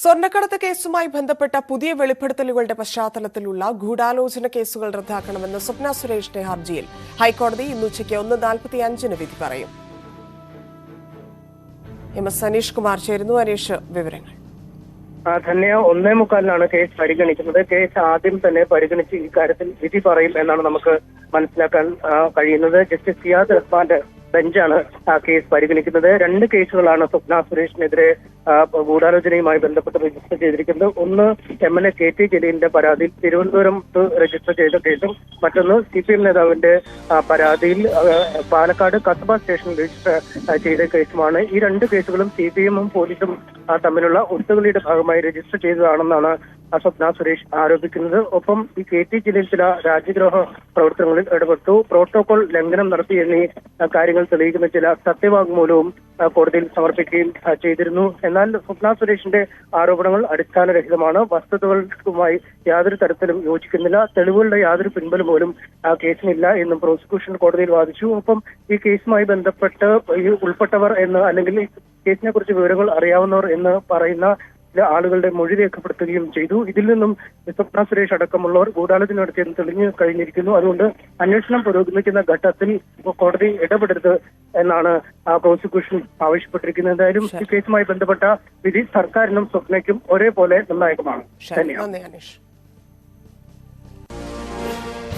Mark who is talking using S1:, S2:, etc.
S1: സ്വർണ്ണക്കടത്ത് കേസുമായി ബന്ധപ്പെട്ട പുതിയ വെളിപ്പെടുത്തലുകളുടെ പശ്ചാത്തലത്തിലുള്ള ഗൂഢാലോചന കേസുകൾ റദ്ദാക്കണമെന്ന് സ്വപ്ന സുരേഷിന്റെ ഹർജിയിൽ ഹൈക്കോടതി ഇന്ന് ഉച്ചയ്ക്ക് 1:45 വിധി പറയും. എം.എസ്. അനീഷ് കുമാർ ചേരുന്നു. അനീഷ്, വിവരങ്ങൾ.
S2: ധന്യ 1:45 കേസ് പരിഗണിക്കുന്നത്. കേസ് ആദ്യം തന്നെ പരിഗണിച്ച് ഇക്കാര്യത്തിൽ വിധി പറയും എന്നാണ് നമുക്ക് മനസ്സിലാക്കാൻ കഴിയുന്നത്. ജസ്റ്റിസ് സിയാദ് റഹ്മാന്റെ ബെഞ്ചാണ് കേസ് പരിഗണിക്കുന്നത്. 2 കേസുകളാണ് സ്വപ്ന സുരേഷിനെതിരെ ഗൂഢാലോചനയുമായി ബന്ധപ്പെട്ട് രജിസ്റ്റർ ചെയ്തിരിക്കുന്നത്. ഒന്ന് MLA KT ജലീലിന്റെ പരാതിയിൽ തിരുവനന്തപുരത്ത് രജിസ്റ്റർ ചെയ്ത കേസും മറ്റൊന്ന് CPM നേതാവിന്റെ പരാതിയിൽ പാലക്കാട് കസബ സ്റ്റേഷനിൽ രജിസ്റ്റർ ചെയ്ത കേസുമാണ്. ഈ 2 കേസുകളും CPM-ഉം പോലീസും തമ്മിലുള്ള ഒത്തുകളിയുടെ ഭാഗമായി രജിസ്റ്റർ ചെയ്തതാണെന്നാണ് സ്വപ്ന സുരേഷ് ആരോപിക്കുന്നത്. ഒപ്പം ഈ KT ജലീൽ ചില രാജ്യദ്രോഹ പ്രവർത്തനങ്ങളിൽ ഇടപെട്ടു, പ്രോട്ടോകോൾ ലംഘനം നടത്തി എന്നീ കാര്യങ്ങൾ തെളിയിക്കുന്ന ചില സത്യവാങ്മൂലവും കോടതിയിൽ സമർപ്പിക്കുകയും ചെയ്തിരുന്നു. എന്നാൽ സ്വപ്ന സുരേഷിന്റെ ആരോപണങ്ങൾ അടിസ്ഥാനരഹിതമാണ്, വസ്തുതകളുമായി യാതൊരു തരത്തിലും യോജിക്കുന്നില്ല, തെളിവുകളുടെ യാതൊരു പിൻബലം പോലും കേസിനില്ല എന്നും പ്രോസിക്യൂഷൻ കോടതിയിൽ വാദിച്ചു. ഒപ്പം ഈ കേസുമായി ബന്ധപ്പെട്ട് ഈ ഉൾപ്പെട്ടവർ എന്ന് അല്ലെങ്കിൽ ഈ കേസിനെ കുറിച്ച് വിവരങ്ങൾ അറിയാവുന്നവർ എന്ന് പറയുന്ന ആളുകളുടെ മൊഴി രേഖപ്പെടുത്തുകയും ചെയ്തു. ഇതിൽ നിന്നും സ്വപ്ന സുരേഷ് അടക്കമുള്ളവർ ഗൂഢാലോചന നടത്തിയെന്ന് തെളിഞ്ഞു കഴിഞ്ഞിരിക്കുന്നു. അതുകൊണ്ട് അന്വേഷണം പുരോഗമിക്കുന്ന ഘട്ടത്തിൽ കോടതി ഇടപെടരുത് എന്നാണ് പ്രോസിക്യൂഷൻ ആവശ്യപ്പെട്ടിരിക്കുന്നത്. എന്തായാലും ഈ കേസുമായി ബന്ധപ്പെട്ട വിധി സർക്കാരിനും സ്വപ്നയ്ക്കും ഒരേപോലെ നിർണായകമാണ്.
S1: നന്ദി അനീഷ്.